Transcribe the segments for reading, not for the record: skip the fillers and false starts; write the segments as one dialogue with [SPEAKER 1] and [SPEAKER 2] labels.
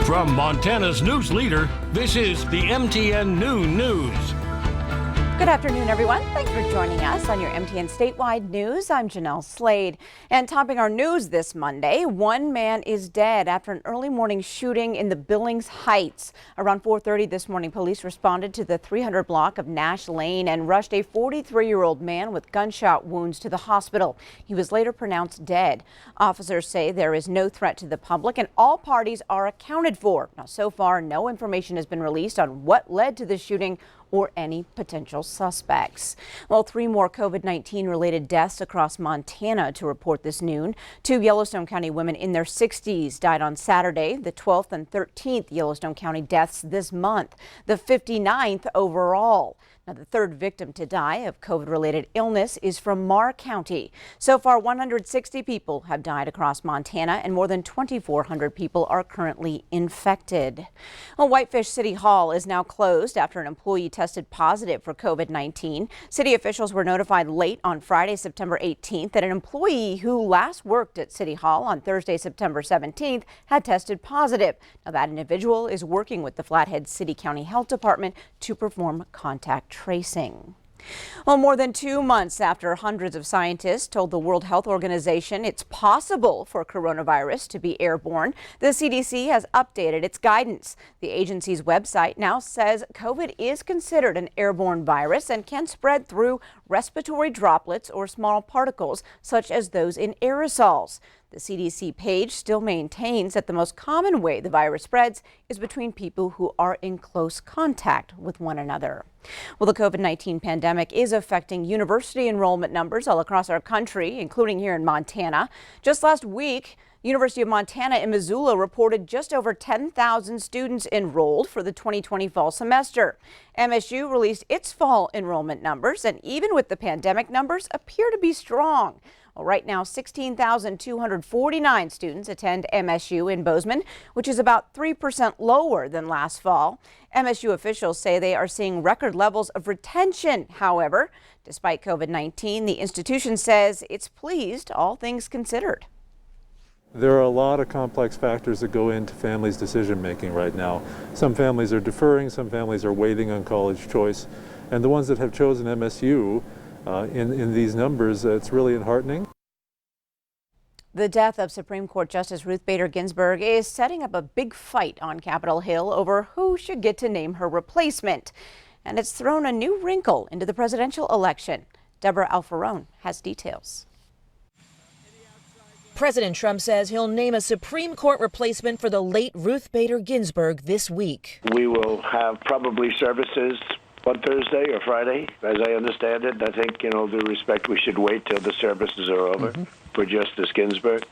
[SPEAKER 1] From Montana's news leader, this is the MTN Noon News.
[SPEAKER 2] Good afternoon, everyone. Thanks for joining us on your MTN Statewide News. I'm Jeanelle Slade. And topping our news this Monday, one man is dead after an early morning shooting in the Billings Heights. Around 4:30 this morning, police responded to the 300 block of Nash Lane and rushed a 43-year-old man with gunshot wounds to the hospital. He was later pronounced dead. Officers say there is no threat to the public and all parties are accounted for. Now, so far, no information has been released on what led to the shooting or any potential suspects. Well, 3 more COVID-19 related deaths across Montana to report this noon. 2 Yellowstone County women in their 60s died on Saturday, the 12th and 13th Yellowstone County deaths this month, the 59th overall. Now, the 3rd victim to die of COVID-related illness is from Marr County. So far, 160 people have died across Montana and more than 2,400 people are currently infected. Well, Whitefish City Hall is now closed after an employee tested positive for COVID-19. City officials were notified late on Friday, September 18th, that an employee who last worked at City Hall on Thursday, September 17th, had tested positive. Now, that individual is working with the Flathead City County Health Department to perform contact tracing. Well, more than 2 months after hundreds of scientists told the World Health Organization it's possible for coronavirus to be airborne, the CDC has updated its guidance. The agency's website now says COVID is considered an airborne virus and can spread through respiratory droplets or small particles, such as those in aerosols. The CDC page still maintains that the most common way the virus spreads is between people who are in close contact with one another. Well, the COVID-19 pandemic is affecting university enrollment numbers all across our country, including here in Montana. Just last week, University of Montana in Missoula reported just over 10,000 students enrolled for the 2020 fall semester. MSU released its fall enrollment numbers, and even with the pandemic, numbers appear to be strong. Well, right now, 16,249 students attend MSU in Bozeman, which is about 3% lower than last fall. MSU officials say they are seeing record levels of retention. However, despite COVID-19, the institution says it's pleased, all things considered.
[SPEAKER 3] There are a lot of complex factors that go into families' decision making right now. Some families are deferring, some families are waiting on college choice, and the ones that have chosen MSU in these numbers, it's really enheartening.
[SPEAKER 2] The death of Supreme Court Justice Ruth Bader Ginsburg is setting up a big fight on Capitol Hill over who should get to name her replacement. And it's thrown a new wrinkle into the presidential election. Deborah Alfarone has details.
[SPEAKER 4] President Trump says he'll name a Supreme Court replacement for the late Ruth Bader Ginsburg this week.
[SPEAKER 5] We will have probably services on Thursday or Friday, as I understand it. I think, due respect, we should wait till the services are over for Justice Ginsburg.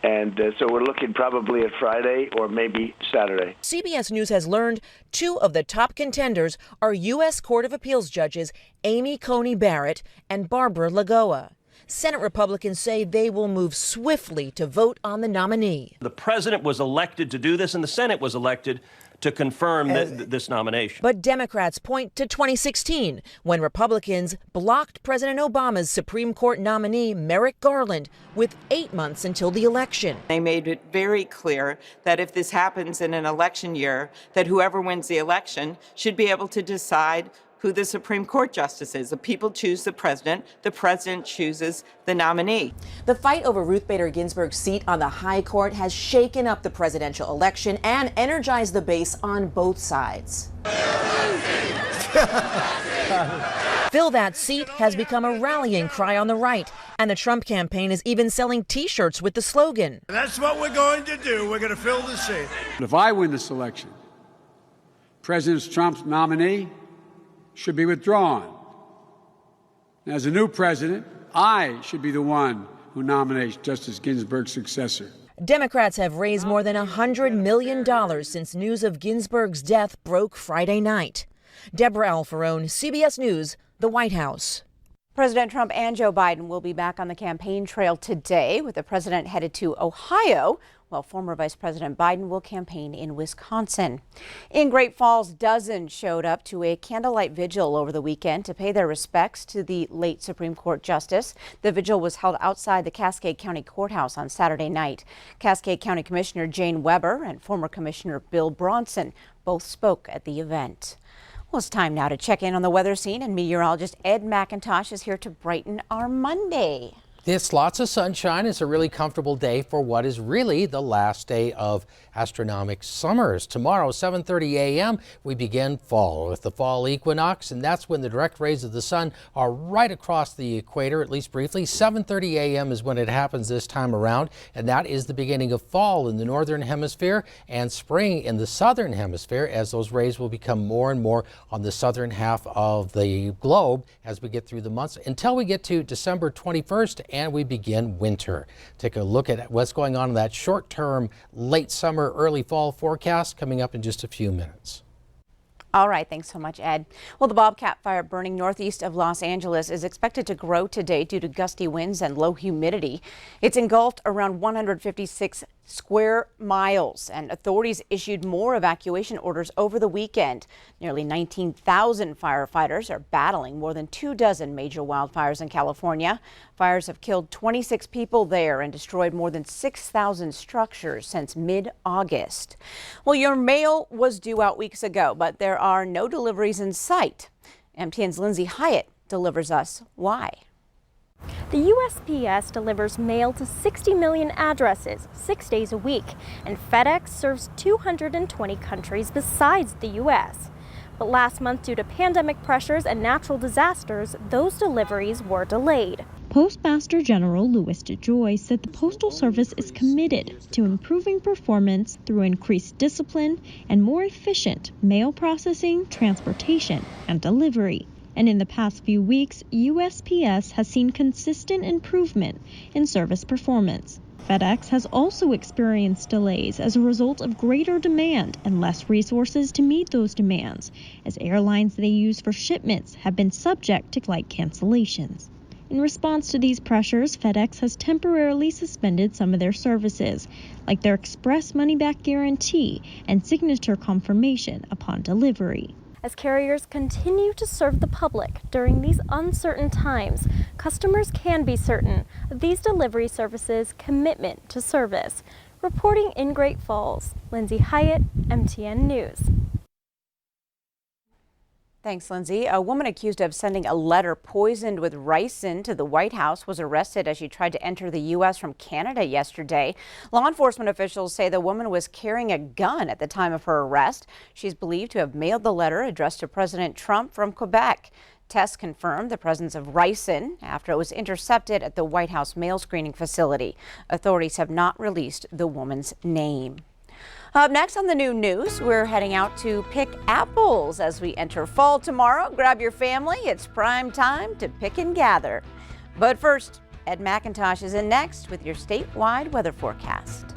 [SPEAKER 5] And so we're looking probably at Friday or maybe Saturday.
[SPEAKER 4] CBS News has learned 2 of the top contenders are U.S. Court of Appeals judges Amy Coney Barrett and Barbara Lagoa. Senate Republicans say they will move swiftly to vote on the nominee.
[SPEAKER 6] The president was elected to do this, and the Senate was elected to confirm this nomination.
[SPEAKER 4] But Democrats point to 2016, when Republicans blocked President Obama's Supreme Court nominee Merrick Garland with 8 months until the election.
[SPEAKER 7] They made it very clear that if this happens in an election year, that whoever wins the election should be able to decide who the Supreme Court justice is. The people choose the president chooses the nominee.
[SPEAKER 4] The fight over Ruth Bader Ginsburg's seat on the high court has shaken up the presidential election and energized the base on both sides. Fill that seat has become a rallying cry on the right, and the Trump campaign is even selling T-shirts with the slogan.
[SPEAKER 8] That's what we're going to do. We're going to fill the seat.
[SPEAKER 9] If I win this election, President Trump's nominee should be withdrawn. As a new president, I should be the one who nominates Justice Ginsburg's successor.
[SPEAKER 4] Democrats have raised more than $100 million since news of Ginsburg's death broke Friday night. Deborah Alfarone, CBS News, the White House.
[SPEAKER 2] President Trump and Joe Biden will be back on the campaign trail today, with the president headed to Ohio, while former Vice President Biden will campaign in Wisconsin. In Great Falls, dozens showed up to a candlelight vigil over the weekend to pay their respects to the late Supreme Court Justice. The vigil was held outside the Cascade County Courthouse on Saturday night. Cascade County Commissioner Jane Weber and former Commissioner Bill Bronson both spoke at the event. Well, it's time now to check in on the weather scene, and meteorologist Ed McIntosh is here to brighten our Monday.
[SPEAKER 10] It's lots of sunshine. It's a really comfortable day for what is really the last day of astronomic summers. Tomorrow, 7:30 a.m., we begin fall with the fall equinox, and that's when the direct rays of the sun are right across the equator, at least briefly. 7:30 a.m. is when it happens this time around, and that is the beginning of fall in the northern hemisphere and spring in the southern hemisphere, as those rays will become more and more on the southern half of the globe as we get through the months until we get to December 21st and we begin winter. Take a look at what's going on in that short-term late summer, early fall forecast coming up in just a few minutes.
[SPEAKER 2] All right, thanks so much, Ed. Well, the Bobcat fire burning northeast of Los Angeles is expected to grow today due to gusty winds and low humidity. It's engulfed around 156 square miles, and authorities issued more evacuation orders over the weekend. Nearly 19,000 firefighters are battling more than 24 major wildfires in California. Fires have killed 26 people there and destroyed more than 6,000 structures since mid-August. Well, your mail was due out weeks ago, but there are no deliveries in sight. MTN's Lindsay Hyatt delivers us why.
[SPEAKER 11] The USPS delivers mail to 60 million addresses 6 days a week, and FedEx serves 220 countries besides the U.S. But last month, due to pandemic pressures and natural disasters, those deliveries were delayed.
[SPEAKER 12] Postmaster General Louis DeJoy said the Postal Service is committed to improving performance through increased discipline and more efficient mail processing, transportation, and delivery. And in the past few weeks, USPS has seen consistent improvement in service performance. FedEx has also experienced delays as a result of greater demand and less resources to meet those demands, as airlines they use for shipments have been subject to flight cancellations. In response to these pressures, FedEx has temporarily suspended some of their services, like their express money-back guarantee and signature confirmation upon delivery.
[SPEAKER 11] As carriers continue to serve the public during these uncertain times, customers can be certain of these delivery services' commitment to service. Reporting in Great Falls, Lindsay Hyatt, MTN News.
[SPEAKER 2] Thanks, Lindsay. A woman accused of sending a letter poisoned with ricin to the White House was arrested as she tried to enter the U.S. from Canada yesterday. Law enforcement officials say the woman was carrying a gun at the time of her arrest. She's believed to have mailed the letter addressed to President Trump from Quebec. Tests confirmed the presence of ricin after it was intercepted at the White House mail screening facility. Authorities have not released the woman's name. Up next on the new news, we're heading out to pick apples as we enter fall tomorrow. Grab your family. It's prime time to pick and gather. But first, Ed McIntosh is in next with your statewide weather forecast.